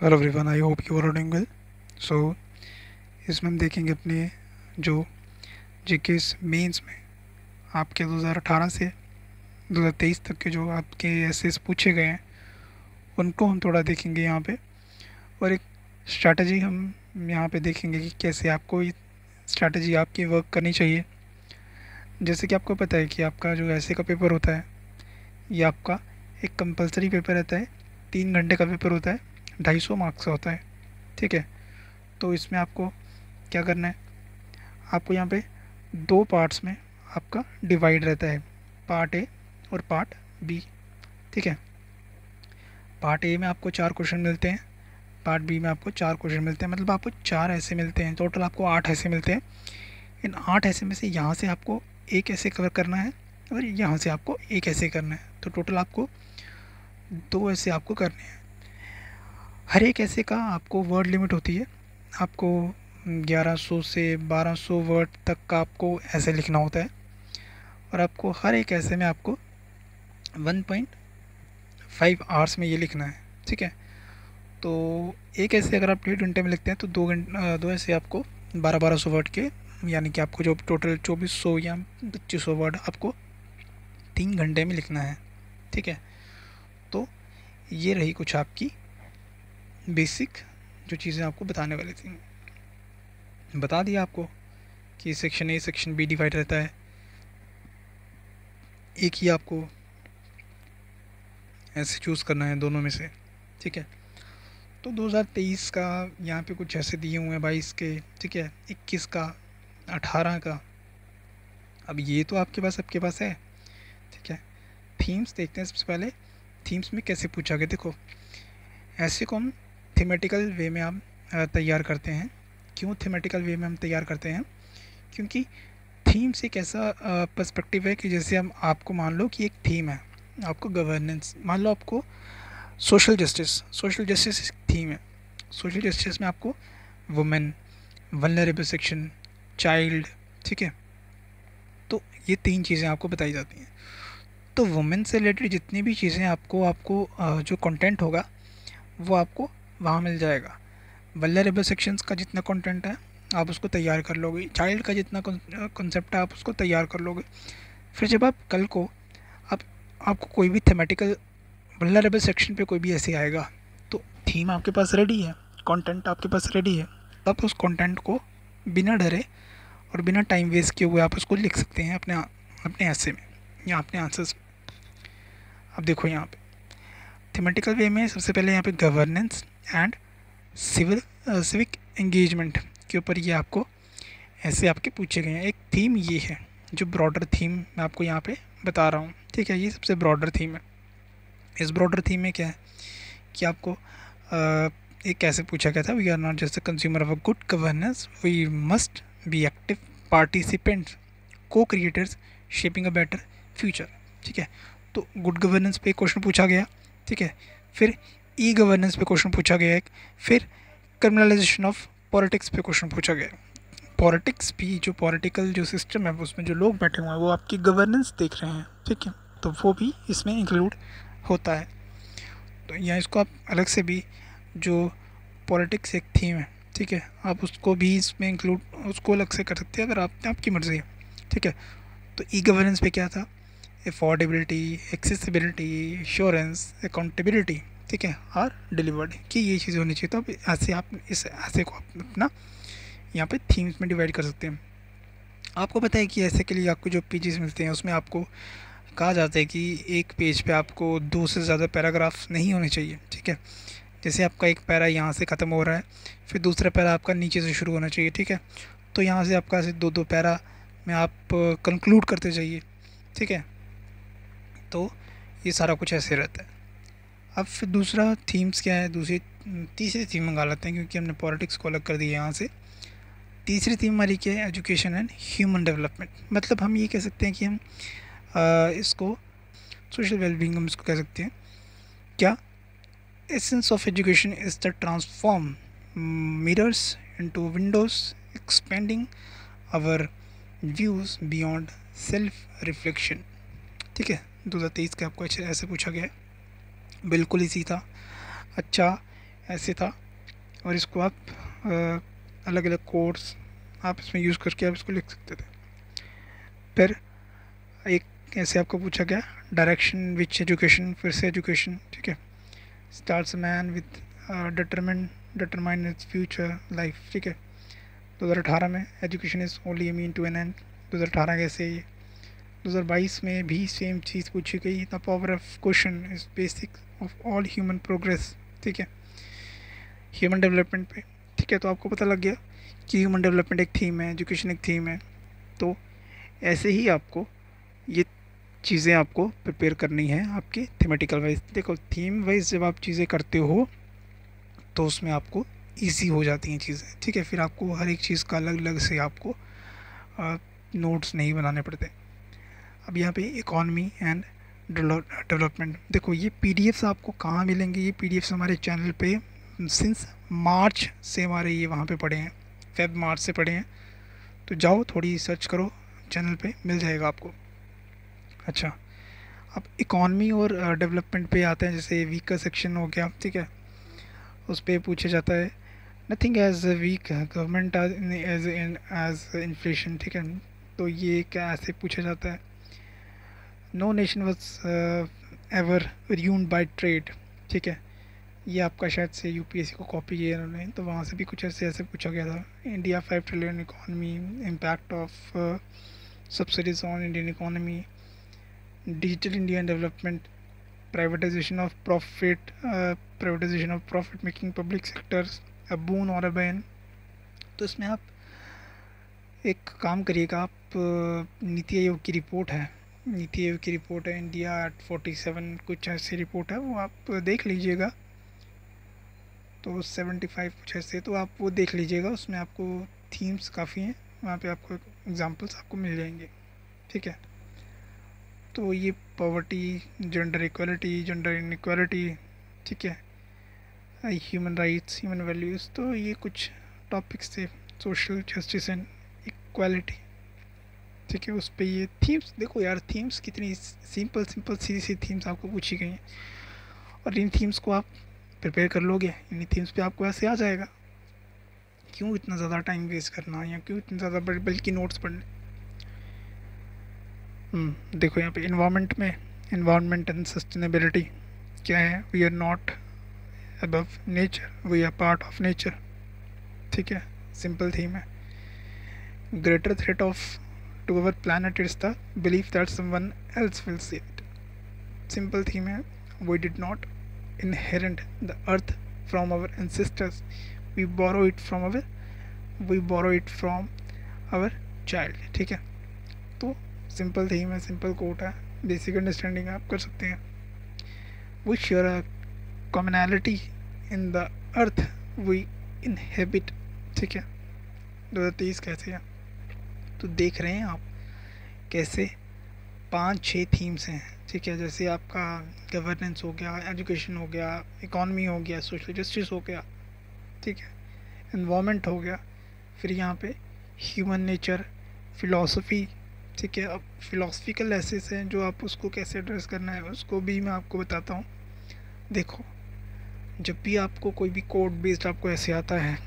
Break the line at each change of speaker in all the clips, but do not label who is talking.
Hello everyone, I hope you are doing well. So इसमें हम देखेंगे अपने जो जीके मेंस में आपके 2018 से 2023 तक के जो आपके एसेस पूछे गए हैं उनको हम थोड़ा देखेंगे यहाँ पे। और एक स्ट्रैटेजी हम यहाँ पे देखेंगे कि कैसे आपको ये स्ट्रैटेजी आपकी वर्क करनी चाहिए। जैसे कि आपको पता है कि आपका जो ऐसे का पेपर होता है ये आपका एक कंपलसरी पेपर रहता है। 3 घंटे का पेपर होता है, 250 मार्क्स का होता है। ठीक है, तो इसमें आपको क्या करना है, आपको यहाँ पे दो पार्ट्स में आपका डिवाइड रहता है, पार्ट ए और पार्ट बी। ठीक है, पार्ट ए में आपको 4 क्वेश्चन मिलते हैं, पार्ट बी में आपको 4 क्वेश्चन मिलते हैं, मतलब आपको 4 ऐसे मिलते हैं, टोटल आपको 8 ऐसे मिलते हैं। इन 8 ऐसे में से यहाँ से आपको एक ऐसे कवर करना है और यहाँ से आपको एक ऐसे करना है, तो टोटल आपको 2 ऐसे आपको करने हैं। हर एक ऐसे का आपको वर्ड लिमिट होती है, आपको 1100 से 1200 वर्ड तक का आपको ऐसे लिखना होता है और आपको हर एक ऐसे में आपको 1.5 आवर्स में ये लिखना है। ठीक है, तो एक ऐसे अगर आप 1.5 घंटे में लिखते हैं तो 2 ऐसे आपको 1200 वर्ड के, यानी कि आपको जो टोटल 2400 या 2500 वर्ड आपको 3 घंटे में लिखना है। ठीक है, तो ये रही कुछ आपकी बेसिक जो चीज़ें आपको बताने वाली थी। बता दिया आपको कि section A section B divide रहता है, एक ही आपको ऐसे चूज़ करना है दोनों में से। ठीक है, तो 2023 का यहाँ पे कुछ ऐसे दिए हुए हैं, 22 के, ठीक है, 21 का, 18 का। अब ये तो आपके पास है। ठीक है, थीम्स देखते हैं सबसे पहले। थीम्स में कैसे पूछा गया, देखो ऐसे को हम थीमेटिकल वे में हम तैयार करते हैं। क्यों थीमेटिकल वे में हम तैयार करते हैं? क्योंकि थीम्स एक ऐसा पर्सपेक्टिव है कि जैसे हम आपको मान लो कि एक थीम है, आपको गवर्नेंस, मान लो आपको सोशल जस्टिस एक थीम है। सोशल जस्टिस में आपको वुमेन, वल्नरेबल सेक्शन, चाइल्ड, ठीक है, तो ये 3 चीज़ें आपको बताई जाती हैं। तो वुमेन से रिलेटेड जितनी भी चीज़ें आपको आपको जो कंटेंट होगा वो आपको वहाँ मिल जाएगा। वल्नरेबल सेक्शंस का जितना कंटेंट है आप उसको तैयार कर लोगे, चाइल्ड का जितना कॉन्सेप्ट है आप उसको तैयार कर लोगे। फिर जब आप कल को आप आपको कोई भी थेमेटिकल वल्नरेबल सेक्शन पे कोई भी ऐसे आएगा तो थीम आपके पास रेडी है, कंटेंट आपके पास रेडी है, आप उस कंटेंट को बिना डरे और बिना टाइम वेस्ट किए हुए आप उसको लिख सकते हैं अपने अपने ऐसे में या अपने आंसर्स में। अब देखो यहाँ पे थीमेटिकल वे में सबसे पहले यहाँ पे गवर्नेंस एंड सिविक एंगेजमेंट के ऊपर ये आपको ऐसे आपके पूछे गए हैं। एक थीम ये है, जो ब्रॉडर थीम मैं आपको यहाँ पे बता रहा हूँ। ठीक है, ये सबसे ब्रॉडर थीम है। इस ब्रॉडर थीम में क्या है कि आपको एक कैसे पूछा गया था, we are not just a consumer of a good governance, we must be active participants, co-creators, shaping a better future. ठीक है, तो गुड गवर्नेंस पे क्वेश्चन पूछा गया। ठीक है, फिर ई गवर्नेंस पे क्वेश्चन पूछा गया एक, फिर क्रिमिनलाइजेशन ऑफ पॉलिटिक्स पे क्वेश्चन पूछा गया। पॉलिटिक्स भी, जो पॉलिटिकल जो सिस्टम है उसमें जो लोग बैठे हुए हैं वो आपकी गवर्नेंस देख रहे हैं। ठीक है, तो वो भी इसमें इंक्लूड होता है। तो या इसको आप अलग से भी, जो पॉलिटिक्स एक थीम है, ठीक है, आप उसको भी इसमें इंक्लूड उसको अलग से कर सकते हैं अगर आप आपकी मर्ज़ी है। ठीक है, तो ई गवर्नेंस पे क्या था, अफोर्डेबिलिटी, एक्सेसिबिलिटी, एश्योरेंस, अकाउंटेबिलिटी, ठीक है, और डिलीवर्ड, कि ये चीज़ें होनी चाहिए। तो अब ऐसे आप इस ऐसे को आप अपना यहाँ पे थीम्स में डिवाइड कर सकते हैं। आपको पता है कि ऐसे के लिए आपको जो पेजेस मिलते हैं उसमें आपको कहा जाता है कि एक पेज पे आपको 2 से ज़्यादा पैराग्राफ नहीं होने चाहिए। ठीक है, जैसे आपका एक पैरा यहाँ से ख़त्म हो रहा है, फिर दूसरा पैरा आपका नीचे से शुरू होना चाहिए। ठीक है, तो यहाँ से आपका ऐसे 2-2 पैरा में आप कंक्लूड करते जाइए। ठीक है, तो ये सारा कुछ ऐसे रहता है। अब फिर दूसरा थीम्स क्या है, तीसरी थीम मंगा लेते हैं क्योंकि हमने पॉलिटिक्स को अलग कर दिया यहाँ से। तीसरी थीम हमारी क्या है, एजुकेशन एंड ह्यूमन डेवलपमेंट। मतलब हम ये कह सकते हैं कि हम इसको सोशल वेलबींग हम इसको कह सकते हैं। क्या essence of education is the transform mirrors into windows expanding our views beyond self reflection. ठीक है, 2023 का आपको ऐसे पूछा गया है, बिल्कुल इसी था। अच्छा, ऐसे था, और इसको आप अलग अलग कोड्स आप इसमें यूज़ करके आप इसको लिख सकते थे। फिर एक ऐसे आपको पूछा गया डायरेक्शन विच एजुकेशन, फिर से एजुकेशन, ठीक है। Starts man with determine its future life, ठीक है। 2018 में education is only a mean to an end, 2018 कैसे ये 2022 में भी सेम चीज़ पूछी गई। The power of question is basic of all human progress, ठीक है, ह्यूमन डेवलपमेंट पे, ठीक है। तो आपको पता लग गया कि ह्यूमन डेवलपमेंट एक थीम है, एजुकेशन एक थीम है। तो ऐसे ही आपको ये चीज़ें आपको प्रिपेयर करनी है आपकी थीमेटिकल वाइज। देखो थीम वाइज जब आप चीज़ें करते हो तो उसमें आपको इजी हो जाती हैं चीज़ें, ठीक है। फिर आपको हर एक चीज़ का अलग अलग से आपको नोट्स नहीं बनाने पड़ते। अब यहाँ पे इकॉनमी एंड डेवलपमेंट, देखो ये पीडीएफ्स आपको कहाँ मिलेंगे? ये पीडीएफ्स हमारे चैनल पे सिंस मार्च से हमारे ये वहाँ पे पड़े हैं, फेब मार्च से पड़े हैं। तो जाओ थोड़ी सर्च करो, चैनल पे मिल जाएगा आपको। अच्छा, अब इकॉनमी और डेवलपमेंट पे आते हैं, जैसे वीक का सेक्शन हो गया, ठीक है। उस पर पूछा जाता है nothing as weak government as inflation, ठीक है। तो ये क्या ऐसे पूछा जाता है, no nation was ever ruined by trade, ठीक है। ये आपका शायद से यूपीएससी को कॉपी किया उन्होंने, तो वहाँ से भी कुछ ऐसे पूछा गया था। India 5 trillion economy, impact of subsidies on Indian economy, digital India development, privatization of profit making public sectors, a boon और अ बैन। तो इसमें आप एक काम करिएगा, आप नीति आयोग की रिपोर्ट है, नीति आयोग की रिपोर्ट है इंडिया एट 47 कुछ ऐसी रिपोर्ट है, वो आप देख लीजिएगा। तो 75 कुछ ऐसे, तो आप वो देख लीजिएगा, उसमें आपको थीम्स काफ़ी हैं, वहाँ पे आपको एग्जांपल्स आपको मिल जाएंगे, ठीक है। तो ये poverty, gender equality, gender inequality, ठीक है, ह्यूमन राइट्स, ह्यूमन वैल्यूज़, तो ये कुछ टॉपिक्स थे, सोशल जस्टिस एंड इक्वालिटी, ठीक है। उस पर ये थीम्स, देखो यार थीम्स कितनी सिंपल सिंपल सीधी सी थीम्स आपको पूछी गई हैं, और इन थीम्स को आप प्रिपेयर कर लोगे, इन थीम्स पे आपको ऐसे आ जाएगा। क्यों इतना ज़्यादा टाइम वेस्ट करना, या क्यों इतने ज़्यादा बल्कि नोट्स पढ़ने। देखो यहाँ पे इन्वायरमेंट में, इन्वायरमेंट एंड सस्टेनेबिलिटी क्या है, we are not above nature, we are part of nature, ठीक है, सिंपल थीम है। Greater threat of to our planet is the belief that someone else will see it, simple theme है। We did not inherit the earth from our ancestors, we borrow it from our child, ठीक है। तो simple theme है, simple coat है, basic understanding आप कर सकते हैं। we share a commonality in the earth we inhabit, ठीक है। 2023 कैसे है, तो देख रहे हैं आप कैसे 5-6 थीम्स हैं, ठीक है। जैसे आपका गवर्नेंस हो गया, एजुकेशन हो गया, इकॉनमी हो गया, सोशल जस्टिस हो गया, ठीक है, एनवायरनमेंट हो गया, फिर यहाँ पे ह्यूमन नेचर, फ़िलॉसफी, ठीक है। अब फ़िलॉसफिकल एसेस हैं जो आप उसको कैसे एड्रेस करना है उसको भी मैं आपको बताता हूँ। देखो जब भी आपको कोई भी कोड बेस्ड आपको ऐसे आता है,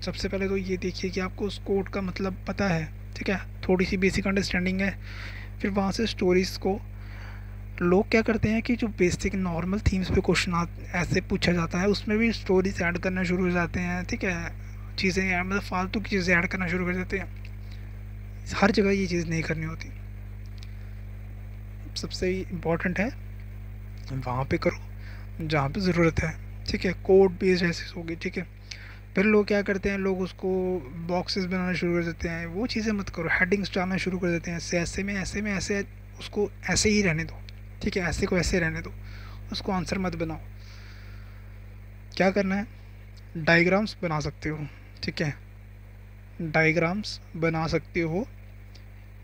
सबसे पहले तो ये देखिए कि आपको उस कोड का मतलब पता है, ठीक है, थोड़ी सी बेसिक अंडरस्टैंडिंग है। फिर वहाँ से स्टोरीज़ को लोग क्या करते हैं कि जो बेसिक नॉर्मल थीम्स पे क्वेश्चन ऐसे पूछा जाता है उसमें भी स्टोरीज ऐड करना शुरू हो जाते हैं, ठीक है, चीज़ें मतलब फालतू की चीज़ें ऐड करना शुरू कर देते हैं। हर जगह ये चीज़ नहीं करनी होती, सबसे इम्पॉर्टेंट है वहाँ पे करो जहाँ पे ज़रूरत है, ठीक है। कोड बेस्ड ऐसे होगी, ठीक है। फिर लोग क्या करते हैं, लोग उसको बॉक्सेस बनाना शुरू कर देते हैं, वो चीज़ें मत करो। हेडिंग्स डालना शुरू कर देते हैं, ऐसे में ऐसे उसको ऐसे ही रहने दो, ठीक है, ऐसे को ऐसे रहने दो, उसको आंसर मत बनाओ। क्या करना है, डायग्राम्स बना सकते हो, ठीक है, डायग्राम्स बना सकते हो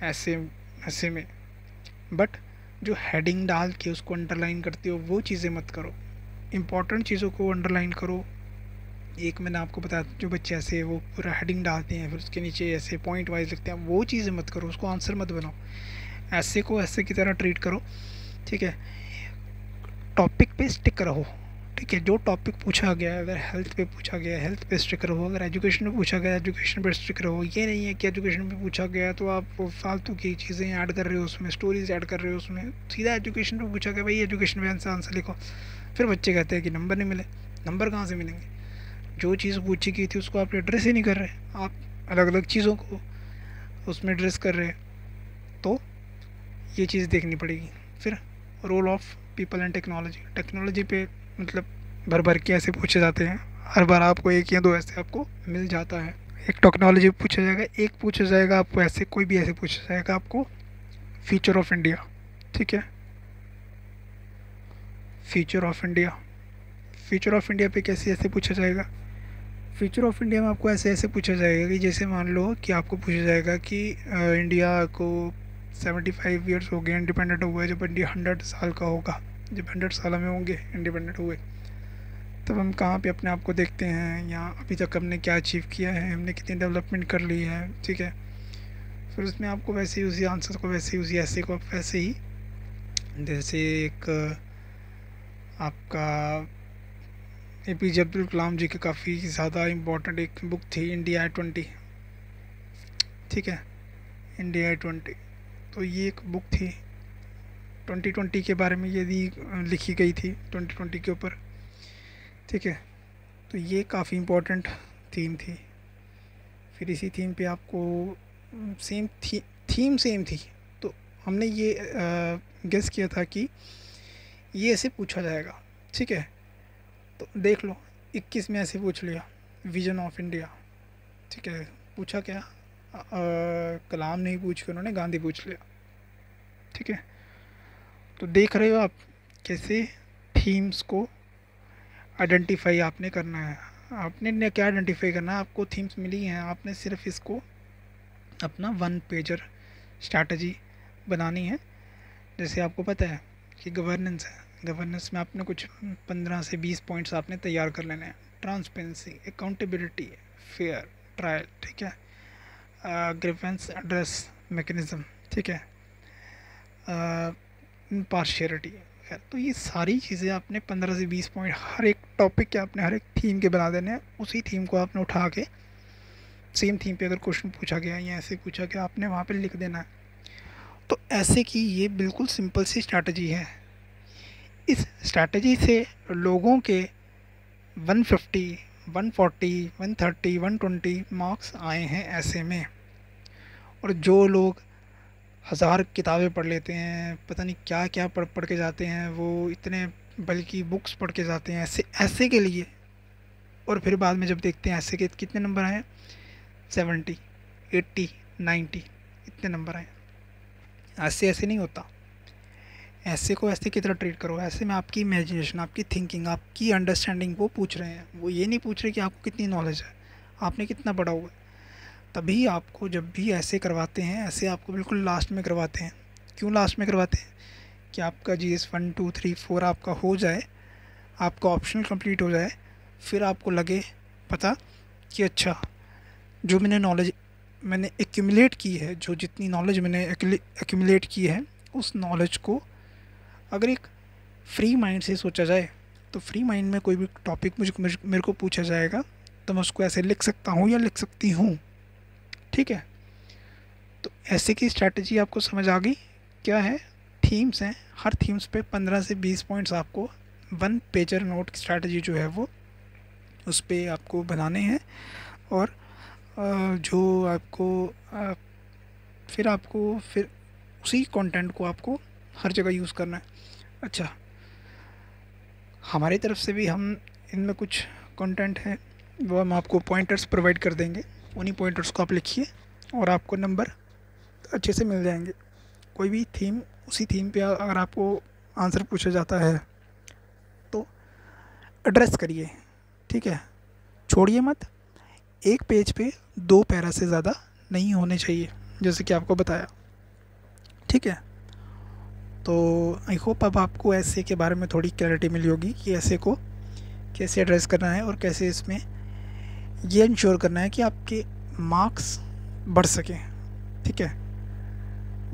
ऐसे ऐसे में, बट जो हेडिंग डाल के उसको अंडरलाइन करते हो वो चीज़ें मत करो। इम्पॉर्टेंट चीज़ों को अंडरलाइन करो। एक मैंने आपको बताया जो बच्चे ऐसे वो पूरा हेडिंग डालते हैं फिर उसके नीचे ऐसे पॉइंट वाइज लिखते हैं, वो चीज़ें मत करो, उसको आंसर मत बनाओ। ऐसे को ऐसे की तरह ट्रीट करो, ठीक है। टॉपिक पे स्टिक रहो, ठीक ठीक है। जो टॉपिक पूछा गया है, अगर हेल्थ पे पूछा गया है हेल्थ पे स्टिक रहो, अगर एजुकेशन पे पूछा गया है एजुकेशन पे स्टिक रहो। ये नहीं है कि एजुकेशन पे पूछा गया है तो आप वो फालतू की चीज़ें ऐड कर रहे हो उसमें, स्टोरीज ऐड कर रहे हो उसमें। सीधा एजुकेशन पे पूछा गया, भाई एजुकेशन पे आंसर लिखो। फिर बच्चे कहते हैं कि नंबर नहीं मिले। नंबर कहाँ से मिलेंगे? जो चीज़ पूछी गई थी उसको आप एड्रेस ही नहीं कर रहे, आप अलग अलग चीज़ों को उसमें एड्रेस कर रहे हैं। तो ये चीज़ देखनी पड़ेगी। फिर role of people and technology. Technology पे मतलब भर भर के ऐसे पूछे जाते हैं, हर बार आपको एक या दो ऐसे आपको मिल जाता है। एक टेक्नोलॉजी पूछा जाएगा, एक पूछा जाएगा आपको ऐसे, कोई भी ऐसे पूछा जाएगा आपको फ्यूचर ऑफ इंडिया। ठीक है, future of India. Future of India पे कैसे ऐसे पूछा जाएगा? फ्यूचर ऑफ इंडिया में आपको ऐसे ऐसे पूछा जाएगा कि जैसे मान लो कि आपको पूछा जाएगा कि इंडिया को 75 ईयर्स हो गए इंडिपेंडेंट हुए, जब इंडिया 100 साल का होगा, जब 100 साल में होंगे इंडिपेंडेंट हुए, तब हम कहाँ पे अपने आप को देखते हैं, या अभी तक हमने क्या अचीव किया है, हमने कितनी डेवलपमेंट कर ली है। ठीक है, फिर उसमें आपको वैसे ही उसी आंसर को वैसे ही उसी ऐसे को वैसे ही, जैसे एक आपका APJ अब्दुल कलाम जी की काफ़ी ज़्यादा इम्पोर्टेंट एक बुक थी, इंडिया 20। ठीक है, इंडिया 20, तो ये एक बुक थी 2020 के बारे में, यदि लिखी गई थी 2020 के ऊपर। ठीक है, तो ये काफ़ी इम्पोर्टेंट थीम थी। फिर इसी थीम पे आपको सेम थीम सेम थी, तो हमने ये गेस किया था कि ये ऐसे पूछा जाएगा। ठीक है, तो देख लो 21 में ऐसे पूछ लिया, विजन ऑफ इंडिया। ठीक है, पूछा क्या? कलाम नहीं पूछ के उन्होंने गांधी पूछ लिया। ठीक है, तो देख रहे हो आप कैसे थीम्स को आइडेंटिफाई आपने करना है। आपने क्या आइडेंटिफाई करना है? आपको थीम्स मिली हैं, आपने सिर्फ इसको अपना 1 पेजर स्ट्रैटेजी बनानी है। जैसे आपको पता है कि गवर्नेंस है, गवर्नेंस में आपने कुछ 15 से 20 पॉइंट्स आपने तैयार कर लेने हैं। ट्रांसपेरेंसी, अकाउंटेबिलिटी, फेयर ट्रायल, ठीक है, ग्रीवेंस एड्रेस मैकेनिज्म, ठीक है, इम्पार्शियलिटी। तो ये सारी चीज़ें आपने 15 से 20 पॉइंट हर एक टॉपिक के, आपने हर एक थीम के बना देने हैं। उसी थीम को आपने उठा के सेम थीम पे अगर क्वेश्चन पूछा गया या ऐसे पूछा गया, आपने वहाँ पे लिख देना है। तो ऐसे की ये बिल्कुल सिंपल सी स्ट्रैटेजी है। इस स्ट्रैटेजी से लोगों के 150, 140, 130, 120 मार्क्स आए हैं ऐसे में। और जो लोग 1000 किताबें पढ़ लेते हैं, पता नहीं क्या क्या पढ़ पढ़ के जाते हैं, वो इतने बल्कि बुक्स पढ़ के जाते हैं ऐसे ऐसे के लिए, और फिर बाद में जब देखते हैं ऐसे के कितने नंबर आए, 70, 80, 90 इतने नंबर आए। ऐसे ऐसे नहीं होता। ऐसे को ऐसे की तरह ट्रीट करो। ऐसे में आपकी इमेजिनेशन, आपकी थिंकिंग, आपकी अंडरस्टैंडिंग वो पूछ रहे हैं। वो ये नहीं पूछ रहे कि आपको कितनी नॉलेज है, आपने कितना पढ़ा हुआ है। तभी आपको जब भी ऐसे करवाते हैं, ऐसे आपको बिल्कुल लास्ट में करवाते हैं। क्यों लास्ट में करवाते हैं? कि आपका GS 1, 2, 3, 4 आपका हो जाए, आपका ऑप्शनल कंप्लीट हो जाए, फिर आपको लगे पता कि अच्छा जो मैंने एक्यूमुलेट की है, जो जितनी नॉलेज मैंने एक्यूमुलेट की है, उस नॉलेज को अगर एक फ्री माइंड से सोचा जाए, तो फ्री माइंड में कोई भी टॉपिक मेरे को पूछा जाएगा तो मैं उसको ऐसे लिख सकता हूँ या लिख सकती हूँ। ठीक है, तो ऐसे की स्ट्रैटेजी आपको समझ आ गई। क्या है? थीम्स हैं, हर थीम्स पे 15 से 20 पॉइंट्स आपको 1 पेजर नोट स्ट्रैटेजी जो है वो उस पर आपको बनाने हैं। और जो आपको फिर उसी कंटेंट को आपको हर जगह यूज़ करना है। अच्छा, हमारी तरफ से भी हम इनमें कुछ कंटेंट है वो हम आपको पॉइंटर्स प्रोवाइड कर देंगे। उन्हीं पॉइंटर्स को आप लिखिए और आपको नंबर अच्छे से मिल जाएंगे। कोई भी थीम, उसी थीम पे अगर आपको आंसर पूछा जाता है तो एड्रेस करिए। ठीक है, छोड़िए मत। एक पेज पे 2 पैरा से ज़्यादा नहीं होने चाहिए, जैसे कि आपको बताया। ठीक है, तो आई होप अब आपको ऐसे के बारे में थोड़ी क्लैरिटी मिली होगी कि ऐसे को कैसे एड्रेस करना है और कैसे इसमें ये इंश्योर करना है कि आपके मार्क्स बढ़ सकें। ठीक है,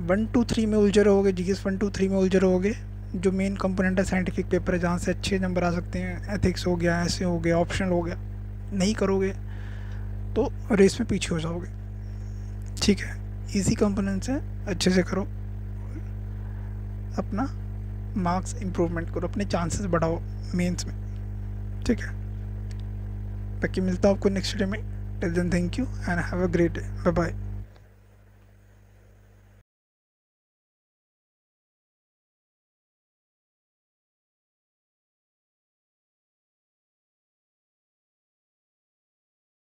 1, 2, 3 में उलझे रहोगे, GS 1, 2, 3 में उलझे रहोगे जो मेन कंपोनेंट है साइंटिफिक पेपर है, जहाँ से अच्छे नंबर आ सकते हैं, एथिक्स हो गया, ऐसे हो गया, ऑप्शनल हो गया, नहीं करोगे तो रेस में पीछे हो जाओगे। ठीक है, इजी कंपोनेंट्स हैं, अच्छे से करो, अपना मार्क्स इम्प्रूवमेंट करो, अपने चांसेस बढ़ाओ मेंस में। ठीक है, बाकी मिलता हूँ आपको नेक्स्ट डे में। Till then thank you and have a great day, bye bye.